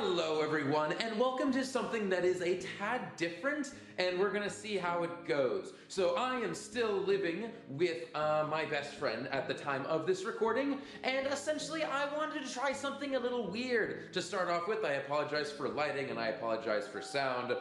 Hello everyone, and welcome to something that is a tad different, and we're gonna see how it goes. So I am still living with my best friend at the time of this recording, and essentially I wanted to try something a little weird. To start off with, I apologize for lighting and I apologize for sound.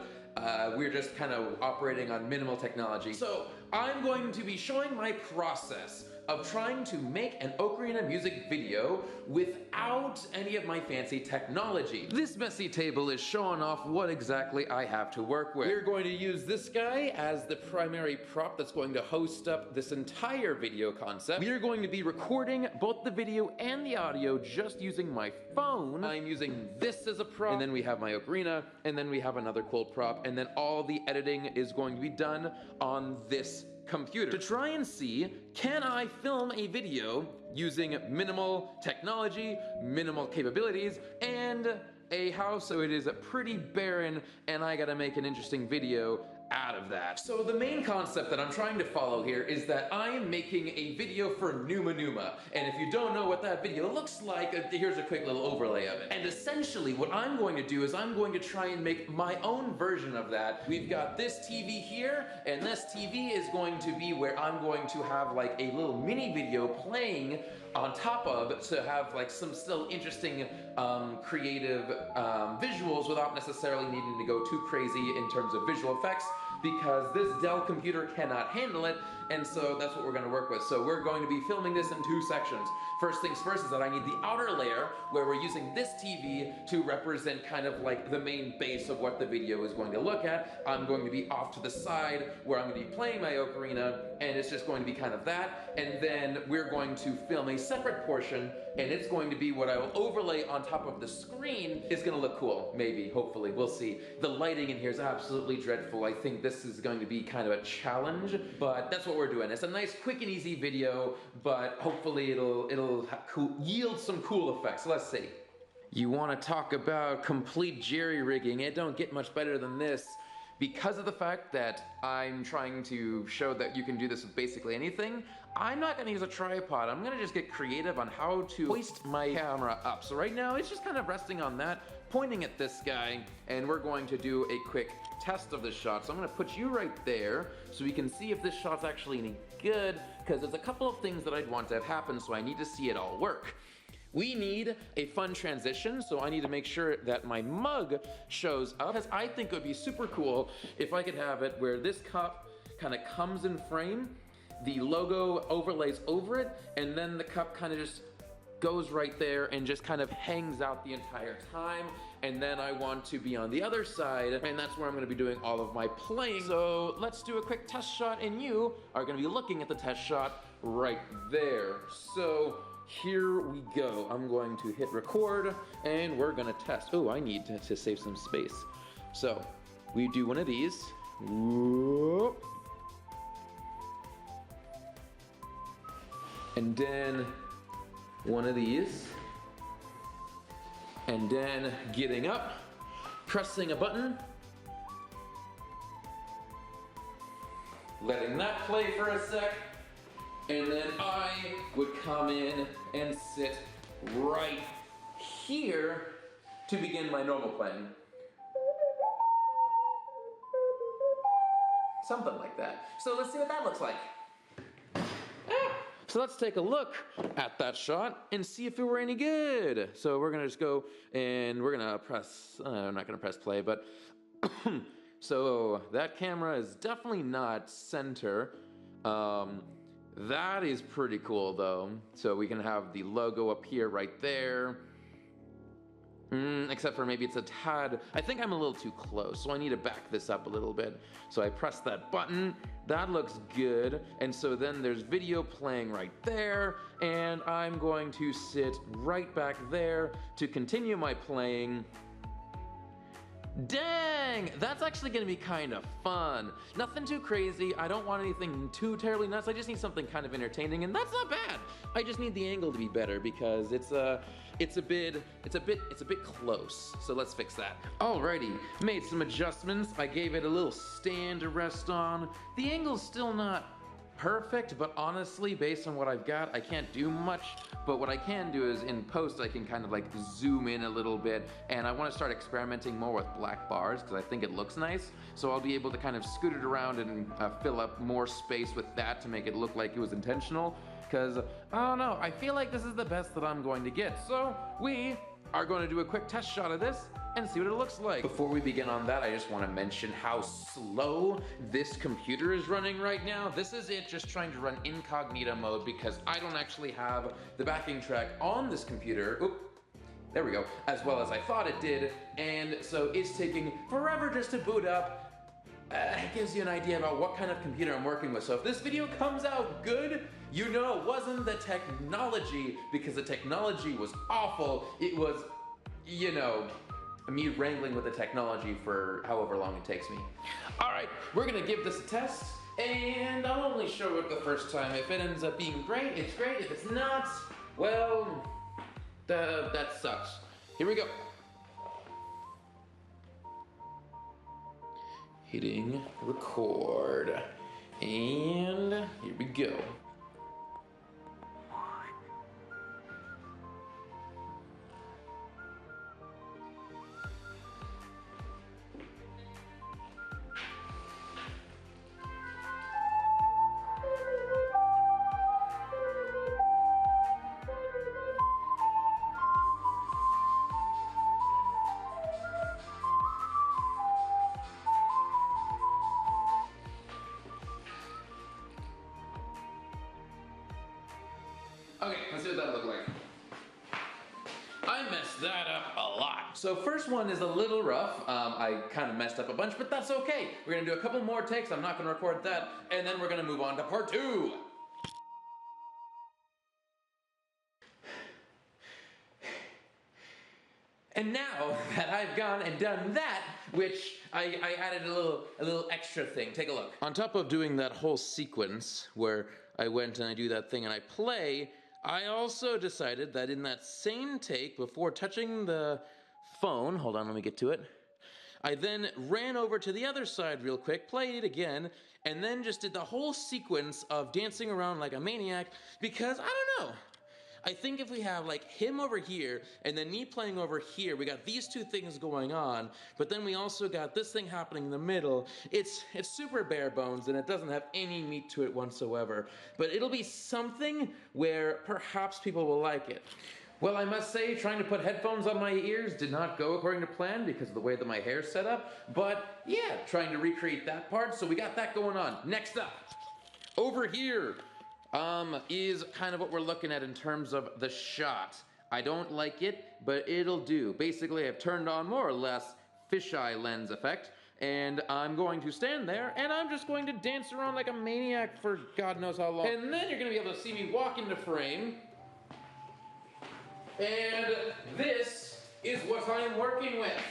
We're just kind of operating on minimal technology. So I'm going to be showing my process of trying to make an ocarina music video without any of my fancy technology. This messy table is showing off what exactly I have to work with. We're going to use this guy as the primary prop that's going to host up this entire video concept. We are going to be recording both the video and the audio just using my phone. I'm using this as a prop, and then we have my ocarina, and then we have another cool prop, and then all the editing is going to be done on this computer to try and see, can I film a video using minimal technology, minimal capabilities, and a house so it is pretty barren, and I gotta make an interesting video out of that. So the main concept that I'm trying to follow here is that I am making a video for Numa Numa, and if you don't know what that video looks like, here's a quick little overlay of it. And essentially what I'm going to do is I'm going to try and make my own version of that. We've got this TV here, and this TV is going to be where I'm going to have like a little mini video playing on top of to have like some still interesting creative visuals without necessarily needing to go too crazy in terms of visual effects, because this Dell computer cannot handle it, and so that's what we're going to work with. So we're going to be filming this in two sections. First things first is that I need the outer layer where we're using this TV to represent kind of like the main base of what the video is going to look at. I'm going to be off to the side where I'm going to be playing my ocarina, and it's just going to be kind of that, and then we're going to film a separate portion, and it's going to be what I will overlay on top of the screen. Is going to look cool, maybe, hopefully, we'll see. The lighting in here is absolutely dreadful. I think this is going to be kind of a challenge, but that's what we're doing. It's a nice, quick and easy video, but hopefully it'll yield some cool effects. Let's see. You want to talk about complete jerry-rigging? It don't get much better than this. Because of the fact that I'm trying to show that you can do this with basically anything, I'm not gonna use a tripod. I'm gonna just get creative on how to hoist my camera up. So right now, it's just kind of resting on that, pointing at this guy, and we're going to do a quick test of this shot. So I'm gonna put you right there so we can see if this shot's actually any good, because there's a couple of things that I'd want to have happen, so I need to see it all work. We need a fun transition, so I need to make sure that my mug shows up, because I think it would be super cool if I could have it where this cup kind of comes in frame, the logo overlays over it, and then the cup kind of just goes right there and just kind of hangs out the entire time. And then I want to be on the other side, and that's where I'm gonna be doing all of my playing. So let's do a quick test shot, and you are gonna be looking at the test shot right there. So here we go. I'm going to hit record, and we're gonna test. Oh, I need to save some space. So we do one of these. Whoop. And then one of these. And then getting up, pressing a button, letting that play for a sec, and then I would come in and sit right here to begin my normal playing. Something like that. So let's see what that looks like. So let's take a look at that shot and see if it were any good. So we're gonna just go and we're gonna press, I'm not gonna press play, but so that camera is definitely not center. That is pretty cool though. So we can have the logo up here right there. Except for maybe it's a tad, I think I'm a little too close, so I need to back this up a little bit. So I press that button, that looks good. And so then there's video playing right there, and I'm going to sit right back there to continue my playing. Dang, that's actually gonna be kind of fun. Nothing too crazy. I don't want anything too terribly nuts. I just need something kind of entertaining, and that's not bad. I just need the angle to be better because it's a bit close. So let's fix that. Alrighty, made some adjustments. I gave it a little stand to rest on. The angle's still not perfect, but honestly, based on what I've got, I can't do much. But what I can do is in post, I can kind of like zoom in a little bit, and I want to start experimenting more with black bars because I think it looks nice. So I'll be able to kind of scoot it around and fill up more space with that to make it look like it was intentional. Because, I don't know, I feel like this is the best that I'm going to get. So we are going to do a quick test shot of this and see what it looks like. Before we begin on that, I just want to mention how slow this computer is running right now. This is it just trying to run incognito mode because I don't actually have the backing track on this computer. Oop. There we go, as well as I thought it did, and so it's taking forever just to boot up. It gives you an idea about what kind of computer I'm working with. So if this video comes out good, you know it wasn't the technology, because the technology was awful. It was, you know, me wrangling with the technology for however long it takes me. All right, we're gonna give this a test, and I'll only show it the first time. If it ends up being great, it's great. If it's not, well, that sucks. Here we go. Hitting record, and here we go. Okay, let's see what that looked like. I messed that up a lot. So first one is a little rough. I kind of messed up a bunch, but that's okay. We're gonna do a couple more takes. I'm not gonna record that, and then we're gonna move on to part 2. And now that I've gone and done that, which I added a little extra thing. Take a look. On top of doing that whole sequence where I went and I do that thing and I play, I also decided that in that same take, before touching the phone, hold on, let me get to it, I then ran over to the other side real quick, played it again, and then just did the whole sequence of dancing around like a maniac, because, I don't know, I think if we have like him over here and then me playing over here, we got these two things going on, but then we also got this thing happening in the middle. It's super bare bones and it doesn't have any meat to it whatsoever, but it'll be something where perhaps people will like it. Well, I must say, trying to put headphones on my ears did not go according to plan because of the way that my hair's set up, but yeah, trying to recreate that part, so we got that going on. Next up, over here, is kind of what we're looking at in terms of the shot. I don't like it, but it'll do. Basically, I've turned on more or less fisheye lens effect, and I'm going to stand there, and I'm just going to dance around like a maniac for God knows how long. And then you're gonna be able to see me walk into frame, and this is what I'm working with.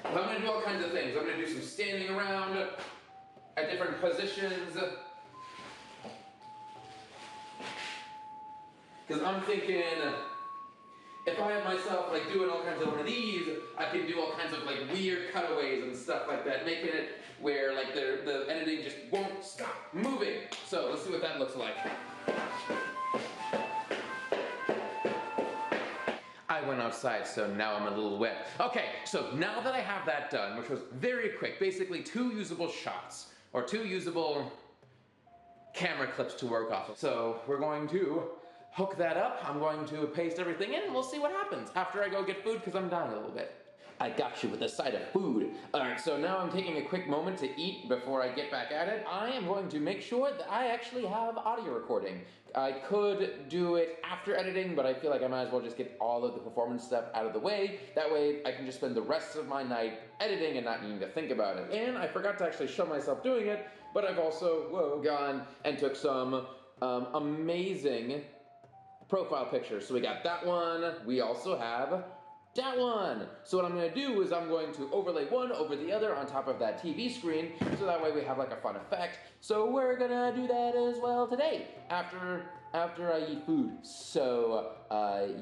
I'm gonna do all kinds of things. I'm gonna do some standing around at different positions. Because I'm thinking, if I have myself like doing all kinds of one of these, I can do all kinds of like weird cutaways and stuff like that, making it where like the editing just won't stop moving. So let's see what that looks like. I went outside, so now I'm a little wet. Okay, so now that I have that done, which was very quick, basically 2 usable shots, or 2 usable camera clips to work off of. So we're going to hook that up. I'm going to paste everything in and we'll see what happens after I go get food because I'm dying a little bit. I got you with a side of food. All right, so now I'm taking a quick moment to eat before I get back at it. I am going to make sure that I actually have audio recording. I could do it after editing, but I feel like I might as well just get all of the performance stuff out of the way. That way I can just spend the rest of my night editing and not needing to think about it. And I forgot to actually show myself doing it, but I've also gone and took some amazing profile pictures. So we got that one. We also have that one. So what I'm gonna do is I'm going to overlay one over the other on top of that TV screen, so that way we have like a fun effect. So we're gonna do that as well today, after I eat food. So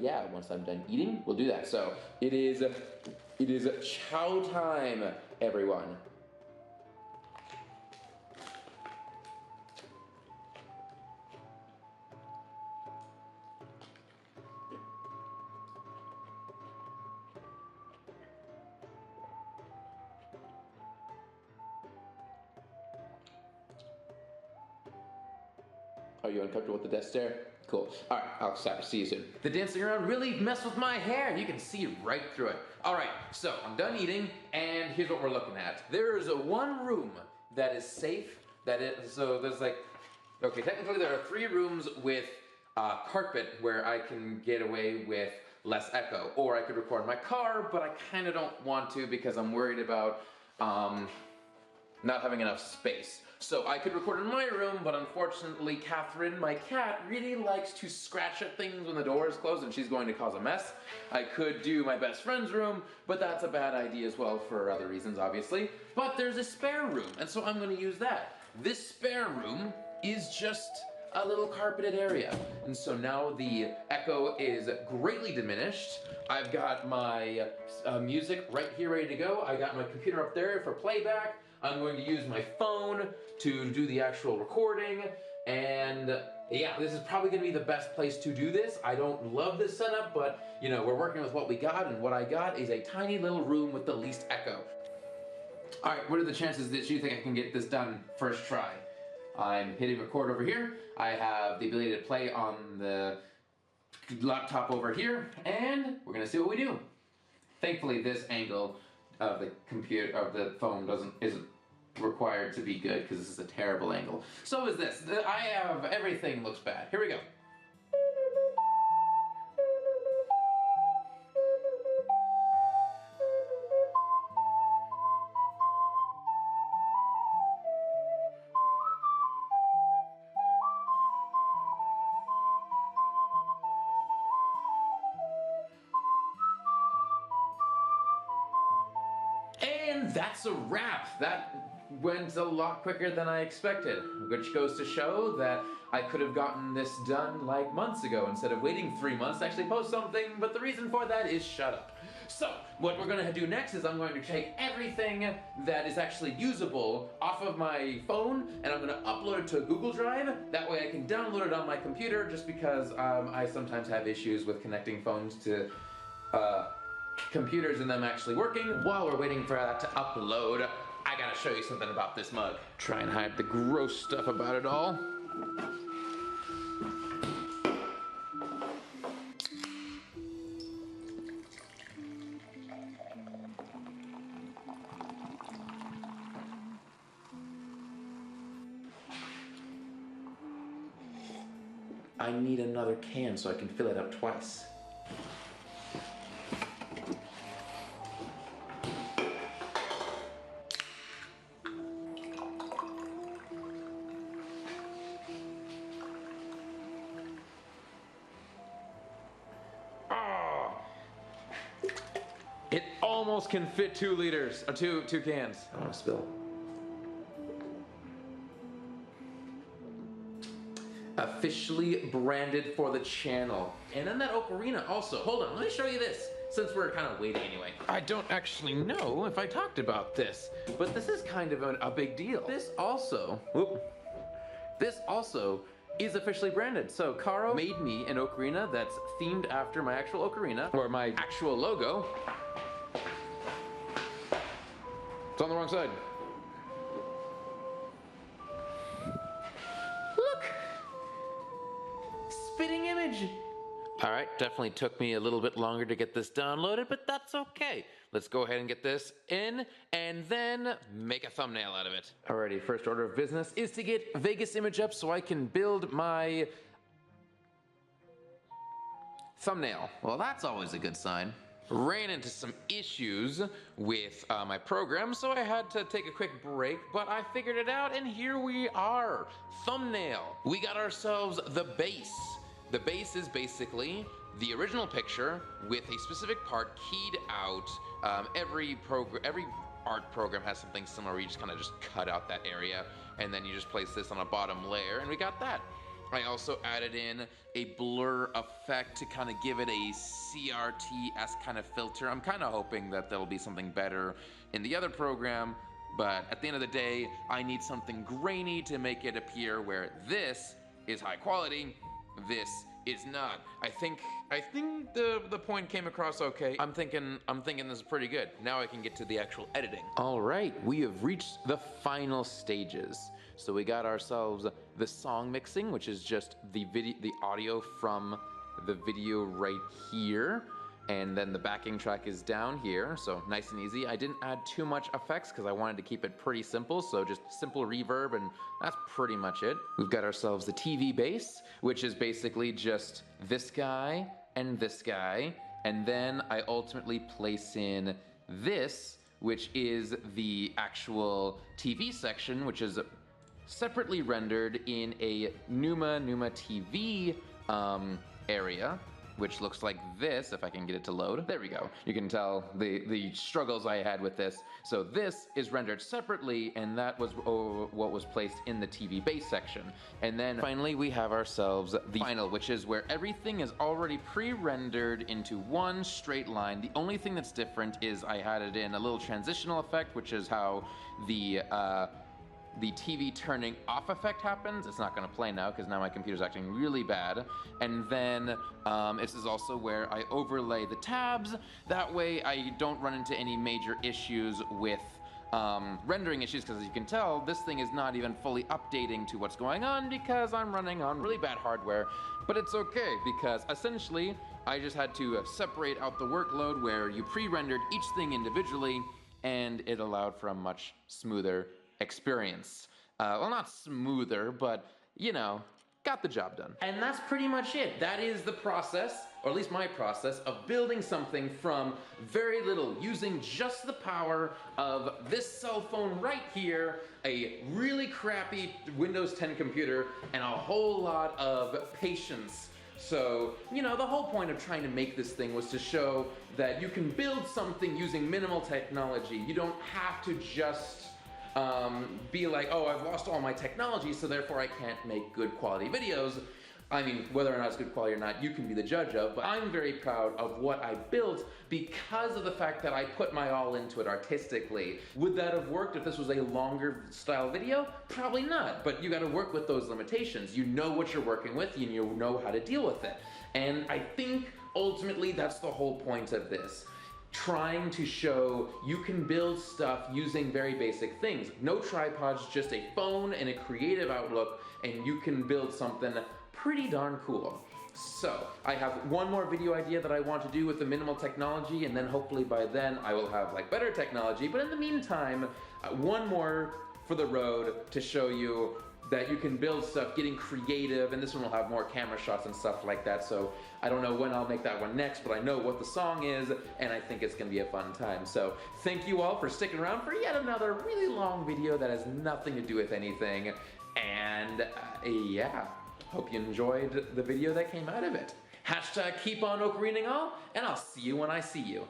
yeah, once I'm done eating, we'll do that. So it is chow time, everyone. Are you uncomfortable with the desk stare? Cool. All right, I'll see you soon. The dancing around really messed with my hair. You can see right through it. All right, so I'm done eating, and here's what we're looking at. There is one room that is safe. So there's like, okay, technically there are 3 rooms with carpet where I can get away with less echo. Or I could record in my car, but I kind of don't want to because I'm worried about not having enough space. So I could record in my room, but unfortunately Catherine, my cat, really likes to scratch at things when the door is closed and she's going to cause a mess. I could do my best friend's room, but that's a bad idea as well for other reasons, obviously. But there's a spare room, and so I'm going to use that. This spare room is just a little carpeted area. And so now the echo is greatly diminished. I've got my music right here ready to go. I got my computer up there for playback. I'm going to use my phone to do the actual recording. And yeah, this is probably gonna be the best place to do this. I don't love this setup, but you know, we're working with what we got, and what I got is a tiny little room with the least echo. All right, what are the chances that you think I can get this done first try? I'm hitting record over here. I have the ability to play on the laptop over here, and we're gonna see what we do. Thankfully, this angle of the computer, of the phone isn't required to be good, because this is a terrible angle. So is this. I have, everything looks bad. Here we go. And that's a wrap. That went a lot quicker than I expected, which goes to show that I could have gotten this done like months ago instead of waiting 3 months to actually post something, but the reason for that is shut up. So, what we're gonna do next is I'm going to take everything that is actually usable off of my phone, and I'm gonna upload it to a Google Drive. That way I can download it on my computer, just because I sometimes have issues with connecting phones to computers and them actually working. While we're waiting for that to upload, I gotta show you something about this mug. Try and hide the gross stuff about it all. I need another can so I can fill it up twice. It almost can fit 2 liters, or two cans. I don't want to spill. Officially branded for the channel. And then that ocarina also. Hold on, let me show you this, since we're kind of waiting anyway. I don't actually know if I talked about this, but this is kind of a big deal. This also is officially branded. So Caro made me an ocarina that's themed after my actual ocarina, or my actual logo. It's on the wrong side. Look! Spitting image. All right, definitely took me a little bit longer to get this downloaded, but that's okay. Let's go ahead and get this in, and then make a thumbnail out of it. Alrighty, first order of business is to get Vegas image up so I can build my thumbnail. Well, that's always a good sign. Ran into some issues with my program, so I had to take a quick break, but I figured it out, and here we are. Thumbnail. We got ourselves the base. The base is basically the original picture with a specific part keyed out. Every art program has something similar where you just kind of just cut out that area, and then you just place this on a bottom layer, and we got that. I also added in a blur effect to kind of give it a CRT-esque kind of filter. I'm kind of hoping that there'll be something better in the other program, but at the end of the day, I need something grainy to make it appear where this is high quality, this is not. I think the point came across okay. I'm thinking this is pretty good. Now I can get to the actual editing. All right, we have reached the final stages. So we got ourselves the song mixing, which is just the audio from the video right here. And then the backing track is down here, so nice and easy. I didn't add too much effects because I wanted to keep it pretty simple, so just simple reverb, and that's pretty much it. We've got ourselves the TV bass, which is basically just this guy, and then I ultimately place in this, which is the actual TV section, which is separately rendered in a Numa Numa TV area, which looks like this, if I can get it to load. There we go. You can tell the struggles I had with this. So this is rendered separately, and that was what was placed in the TV base section. And then finally we have ourselves the final, which is where everything is already pre-rendered into one straight line. The only thing that's different is I added in a little transitional effect, which is how the TV turning off effect happens. It's not gonna play now because now my computer's acting really bad. And then this is also where I overlay the tabs. That way I don't run into any major issues with rendering issues, because as you can tell, this thing is not even fully updating to what's going on because I'm running on really bad hardware. But it's okay, because essentially I just had to separate out the workload where you pre-rendered each thing individually, and it allowed for a much smoother experience. Well, not smoother, but you know, got the job done. And that's pretty much it. That is the process, or at least my process, of building something from very little, using just the power of this cell phone right here, a really crappy Windows 10 computer, and a whole lot of patience. So, you know, the whole point of trying to make this thing was to show that you can build something using minimal technology. You don't have to just be like, oh, I've lost all my technology, so therefore I can't make good quality videos. I mean, whether or not it's good quality or not, you can be the judge of, but I'm very proud of what I built because of the fact that I put my all into it artistically. Would that have worked if this was a longer style video? Probably not, but you gotta work with those limitations. You know what you're working with, and you know how to deal with it. And I think ultimately that's the whole point of this. Trying to show you can build stuff using very basic things. No tripods, just a phone and a creative outlook, and you can build something pretty darn cool. So, I have one more video idea that I want to do with the minimal technology, and then hopefully by then I will have like better technology, but in the meantime, one more for the road to show you that you can build stuff getting creative, and this one will have more camera shots and stuff like that, so I don't know when I'll make that one next, but I know what the song is, and I think it's gonna be a fun time. So thank you all for sticking around for yet another really long video that has nothing to do with anything, and yeah, hope you enjoyed the video that came out of it. Hashtag keep on ocarining all, and I'll see you when I see you.